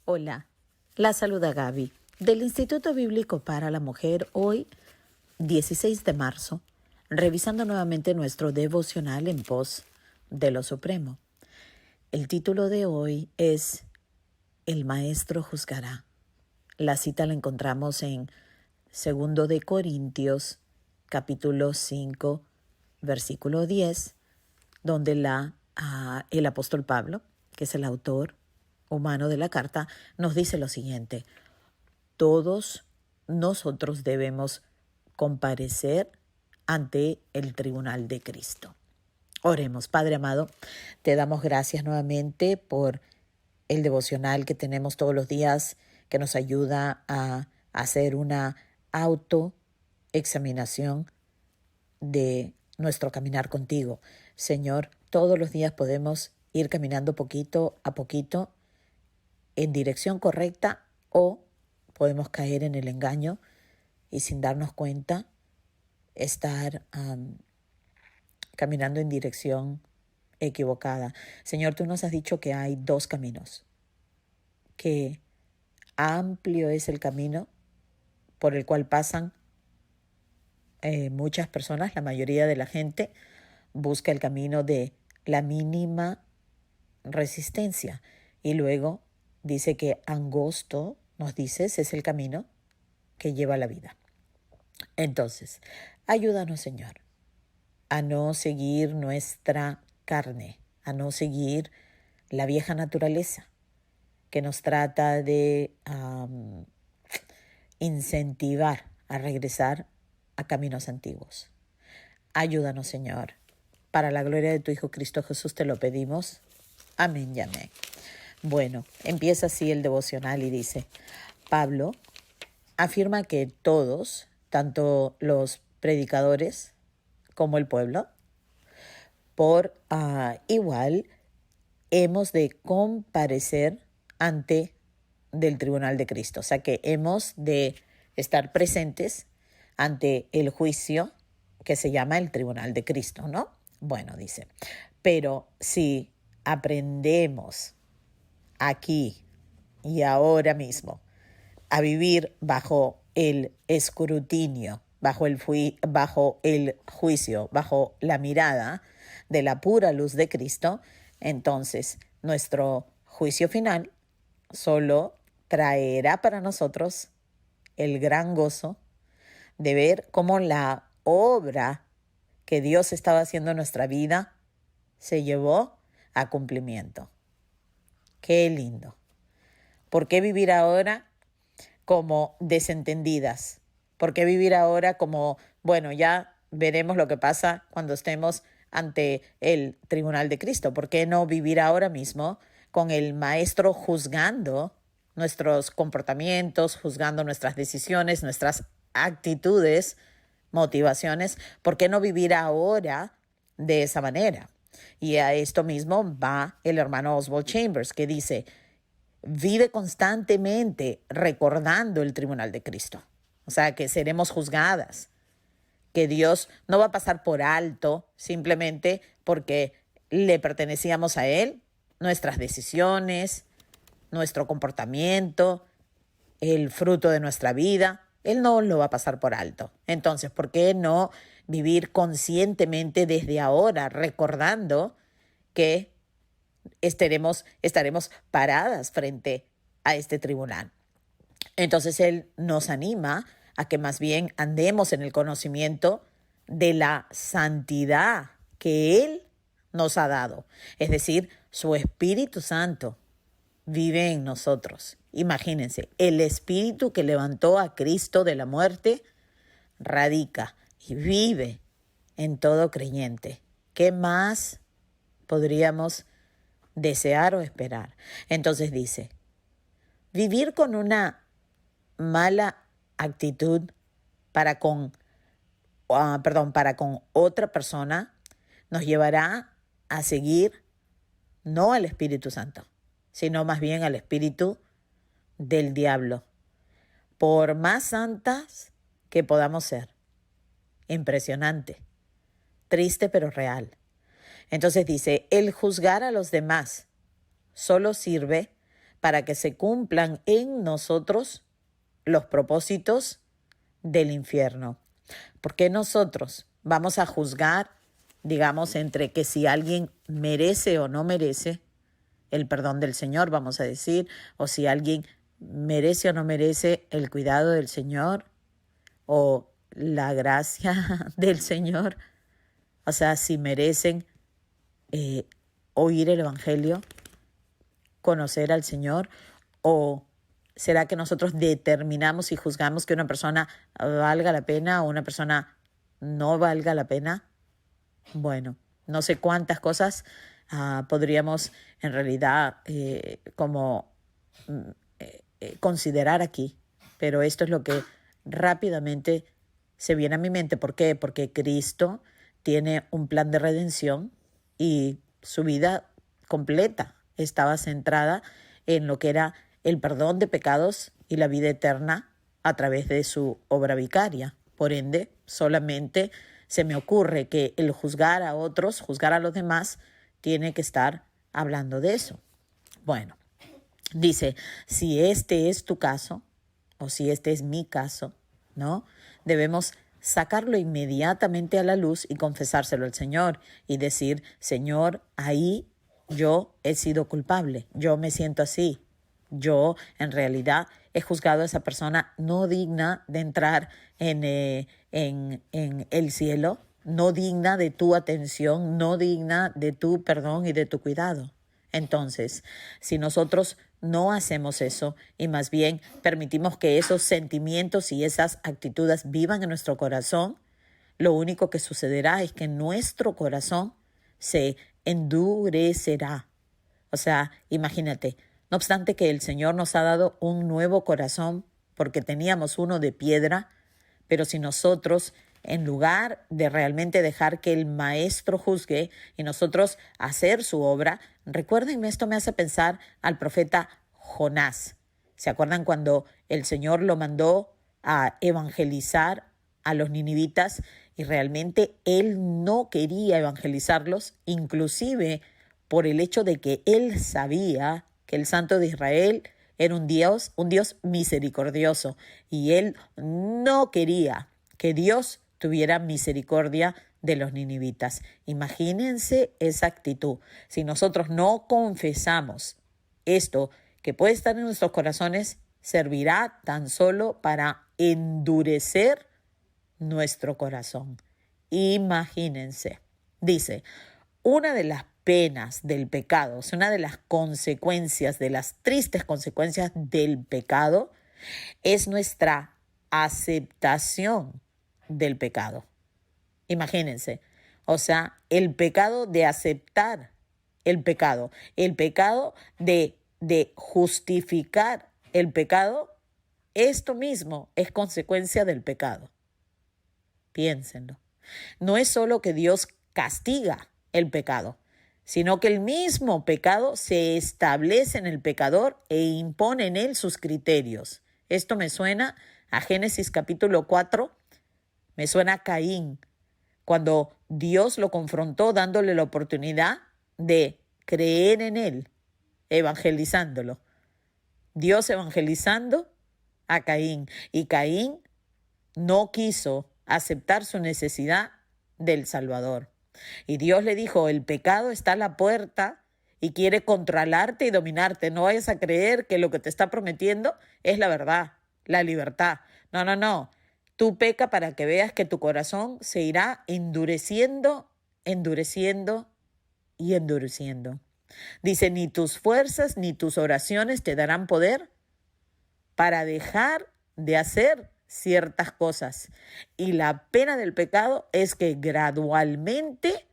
Hola, la saluda Gaby del Instituto Bíblico para la Mujer hoy, 16 de marzo, revisando nuevamente nuestro devocional en pos de lo Supremo. El título de hoy es El Maestro juzgará. La cita la encontramos en 2 de Corintios, capítulo 5, versículo 10, donde el apóstol Pablo, que es el autor humano de la carta, nos dice lo siguiente: todos nosotros debemos comparecer ante el tribunal de Cristo. Oremos. Padre amado, te damos gracias nuevamente por el devocional que tenemos todos los días, que nos ayuda a hacer una autoexaminación de nuestro caminar contigo. Señor, todos los días podemos ir caminando poquito a poquito en dirección correcta, o podemos caer en el engaño y sin darnos cuenta estar caminando en dirección equivocada. Señor, tú nos has dicho que hay dos caminos, que amplio es el camino por el cual pasan muchas personas. La mayoría de la gente busca el camino de la mínima resistencia, y luego dice que angosto, nos dices, es el camino que lleva a la vida. Entonces, ayúdanos, Señor, a no seguir nuestra carne, a no seguir la vieja naturaleza que nos trata de incentivar a regresar a caminos antiguos. Ayúdanos, Señor. Para la gloria de tu Hijo Cristo Jesús te lo pedimos. Amén y amén. Bueno, empieza así el devocional y dice: Pablo afirma que todos, tanto los predicadores como el pueblo, por igual hemos de comparecer ante del tribunal de Cristo. O sea que hemos de estar presentes ante el juicio que se llama el tribunal de Cristo, ¿no? Bueno, dice, pero si aprendemos aquí y ahora mismo a vivir bajo el escrutinio, bajo el juicio, bajo la mirada de la pura luz de Cristo, entonces nuestro juicio final solo traerá para nosotros el gran gozo de ver cómo la obra que Dios estaba haciendo en nuestra vida se llevó a cumplimiento. ¡Qué lindo! ¿Por qué vivir ahora como desentendidas? ¿Por qué vivir ahora como, bueno, ya veremos lo que pasa cuando estemos ante el tribunal de Cristo? ¿Por qué no vivir ahora mismo con el Maestro juzgando nuestros comportamientos, juzgando nuestras decisiones, nuestras actitudes, motivaciones? ¿Por qué no vivir ahora de esa manera? Y a esto mismo va el hermano Oswald Chambers, que dice: vive constantemente recordando el tribunal de Cristo. O sea, que seremos juzgadas, que Dios no va a pasar por alto simplemente porque le pertenecíamos a Él, nuestras decisiones, nuestro comportamiento, el fruto de nuestra vida. Él no lo va a pasar por alto. Entonces, ¿por qué no vivir conscientemente desde ahora recordando que estaremos paradas frente a este tribunal? Entonces Él nos anima a que más bien andemos en el conocimiento de la santidad que Él nos ha dado. Es decir, su Espíritu Santo vive en nosotros. Imagínense, el Espíritu que levantó a Cristo de la muerte radica y vive en todo creyente. ¿Qué más podríamos desear o esperar? Entonces dice, vivir con una mala actitud para con otra persona nos llevará a seguir no al Espíritu Santo, sino más bien al espíritu del diablo. Por más santas que podamos ser. Impresionante, triste pero real. Entonces dice, el juzgar a los demás solo sirve para que se cumplan en nosotros los propósitos del infierno. Porque nosotros vamos a juzgar, digamos, entre que si alguien merece o no merece el perdón del Señor, vamos a decir, o si alguien merece o no merece el cuidado del Señor o la gracia del Señor, o sea, si merecen oír el Evangelio, conocer al Señor, o será que nosotros determinamos y juzgamos que una persona valga la pena o una persona no valga la pena. Bueno, no sé cuántas cosas podríamos en realidad considerar aquí, pero esto es lo que rápidamente se viene a mi mente. ¿Por qué? Porque Cristo tiene un plan de redención y su vida completa estaba centrada en lo que era el perdón de pecados y la vida eterna a través de su obra vicaria. Por ende, solamente se me ocurre que el juzgar a otros, juzgar a los demás, tiene que estar hablando de eso. Bueno, dice, si este es tu caso, o si este es mi caso, ¿no? Debemos sacarlo inmediatamente a la luz y confesárselo al Señor y decir, Señor, ahí yo he sido culpable, yo me siento así, yo en realidad he juzgado a esa persona no digna de entrar en el cielo, no digna de tu atención, no digna de tu perdón y de tu cuidado. Entonces, si nosotros no hacemos eso y más bien permitimos que esos sentimientos y esas actitudes vivan en nuestro corazón, lo único que sucederá es que nuestro corazón se endurecerá. O sea, imagínate, no obstante que el Señor nos ha dado un nuevo corazón porque teníamos uno de piedra, pero si nosotros, en lugar de realmente dejar que el Maestro juzgue y nosotros hacer su obra, recuérdenme, esto me hace pensar al profeta Jonás. ¿Se acuerdan cuando el Señor lo mandó a evangelizar a los ninivitas y realmente él no quería evangelizarlos, inclusive por el hecho de que él sabía que el Santo de Israel era un Dios misericordioso y él no quería que Dios tuviera misericordia de los ninivitas? Imagínense esa actitud. Si nosotros no confesamos esto que puede estar en nuestros corazones, servirá tan solo para endurecer nuestro corazón. Imagínense. Dice, una de las penas del pecado, o sea, una de las consecuencias, de las tristes consecuencias del pecado, es nuestra aceptación del pecado. Imagínense, o sea, el pecado de aceptar el pecado de justificar el pecado, esto mismo es consecuencia del pecado. Piénsenlo. No es solo que Dios castiga el pecado, sino que el mismo pecado se establece en el pecador e impone en él sus criterios. Esto me suena a Génesis capítulo 4, me suena a Caín, cuando Dios lo confrontó dándole la oportunidad de creer en él, evangelizándolo. Dios evangelizando a Caín, y Caín no quiso aceptar su necesidad del Salvador. Y Dios le dijo, el pecado está a la puerta y quiere controlarte y dominarte. No vayas a creer que lo que te está prometiendo es la verdad, la libertad. No, no, no. Tú peca para que veas que tu corazón se irá endureciendo, endureciendo y endureciendo. Dice, ni tus fuerzas ni tus oraciones te darán poder para dejar de hacer ciertas cosas. Y la pena del pecado es que gradualmente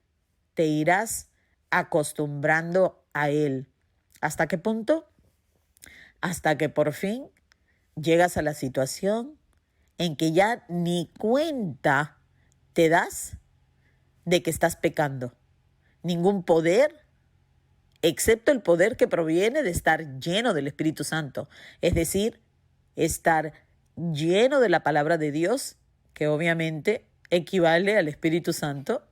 te irás acostumbrando a él. ¿Hasta qué punto? Hasta que por fin llegas a la situación en que ya ni cuenta te das de que estás pecando. Ningún poder, excepto el poder que proviene de estar lleno del Espíritu Santo, es decir, estar lleno de la palabra de Dios, que obviamente equivale al Espíritu Santo,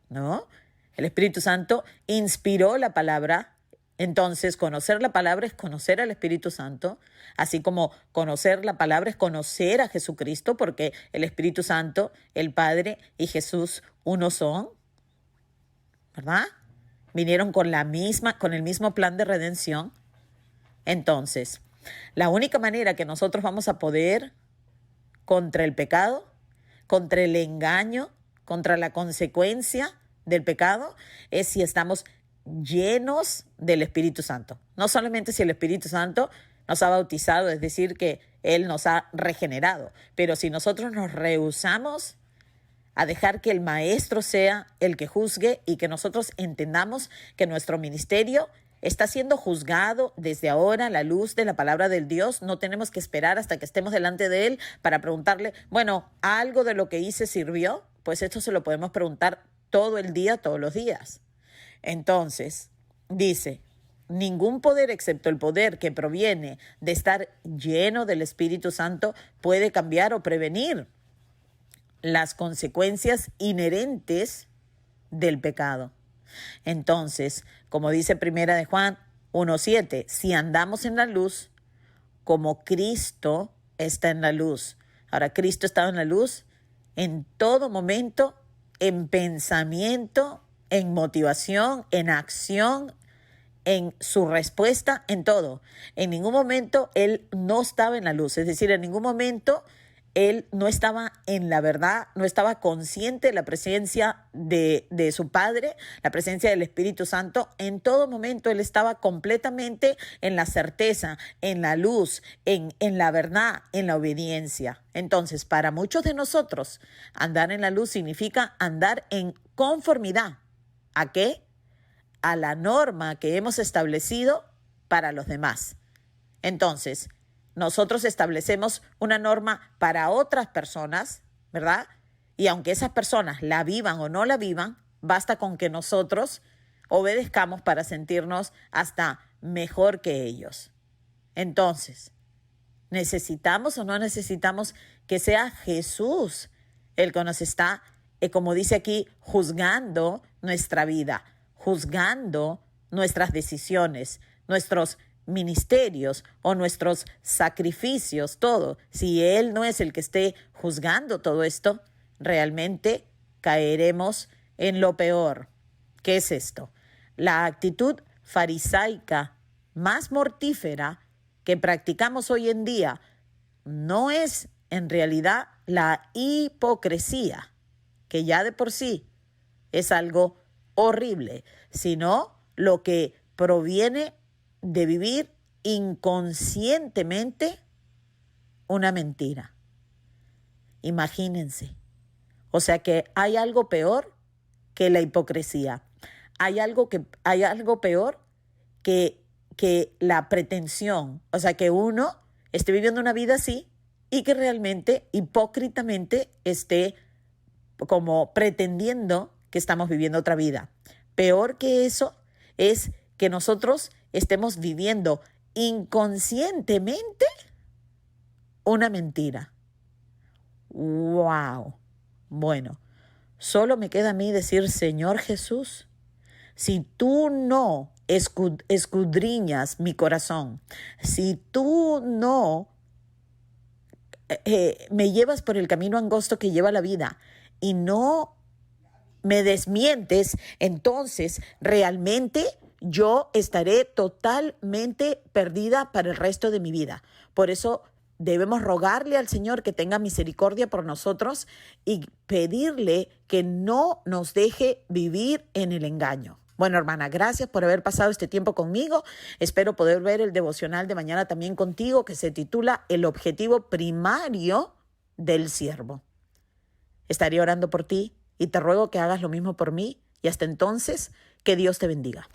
¿no? El Espíritu Santo inspiró la palabra Entonces, conocer la palabra es conocer al Espíritu Santo, así como conocer la palabra es conocer a Jesucristo, porque el Espíritu Santo, el Padre y Jesús uno son, ¿verdad? Vinieron con el mismo plan de redención. Entonces, la única manera que nosotros vamos a poder contra el pecado, contra el engaño, contra la consecuencia del pecado, es si estamos llenos del Espíritu Santo. No solamente si el Espíritu Santo nos ha bautizado, es decir, que Él nos ha regenerado, pero si nosotros nos rehusamos a dejar que el Maestro sea el que juzgue y que nosotros entendamos que nuestro ministerio está siendo juzgado desde ahora a la luz de la palabra del Dios. No tenemos que esperar hasta que estemos delante de Él para preguntarle, bueno, ¿algo de lo que hice sirvió? Pues esto se lo podemos preguntar todo el día, todos los días. Entonces, dice, ningún poder excepto el poder que proviene de estar lleno del Espíritu Santo puede cambiar o prevenir las consecuencias inherentes del pecado. Entonces, como dice Primera de Juan 1:7, si andamos en la luz, como Cristo está en la luz. Ahora, Cristo estaba en la luz en todo momento, en pensamiento, en motivación, en acción, en su respuesta, en todo. En ningún momento Él no estaba en la luz, es decir, en ningún momento Él no estaba en la verdad, no estaba consciente de la presencia de su Padre, la presencia del Espíritu Santo. En todo momento Él estaba completamente en la certeza, en la luz, en la verdad, en la obediencia. Entonces, para muchos de nosotros, andar en la luz significa andar en conformidad. ¿A qué? A la norma que hemos establecido para los demás. Entonces, nosotros establecemos una norma para otras personas, ¿verdad? Y aunque esas personas la vivan o no la vivan, basta con que nosotros obedezcamos para sentirnos hasta mejor que ellos. Entonces, ¿necesitamos o no necesitamos que sea Jesús el que nos está, como dice aquí, juzgando nuestra vida, juzgando nuestras decisiones, nuestros ministerios o nuestros sacrificios, todo? Si Él no es el que esté juzgando todo esto, realmente caeremos en lo peor. ¿Qué es esto? La actitud farisaica más mortífera que practicamos hoy en día no es en realidad la hipocresía, que ya de por sí es algo horrible, sino lo que proviene de vivir inconscientemente una mentira. Imagínense. O sea que hay algo peor que la hipocresía. Hay algo peor que la pretensión. O sea, que uno esté viviendo una vida así y que realmente hipócritamente esté como pretendiendo que estamos viviendo otra vida. Peor que eso es que nosotros estemos viviendo inconscientemente una mentira. ¡Wow! Bueno, solo me queda a mí decir, Señor Jesús, si tú no escudriñas mi corazón, si tú no me llevas por el camino angosto que lleva la vida y no me desmientes, entonces realmente yo estaré totalmente perdida para el resto de mi vida. Por eso debemos rogarle al Señor que tenga misericordia por nosotros y pedirle que no nos deje vivir en el engaño. Bueno, hermana, gracias por haber pasado este tiempo conmigo. Espero poder ver el devocional de mañana también contigo, que se titula El objetivo primario del siervo. Estaré orando por ti y te ruego que hagas lo mismo por mí. Y hasta entonces, que Dios te bendiga.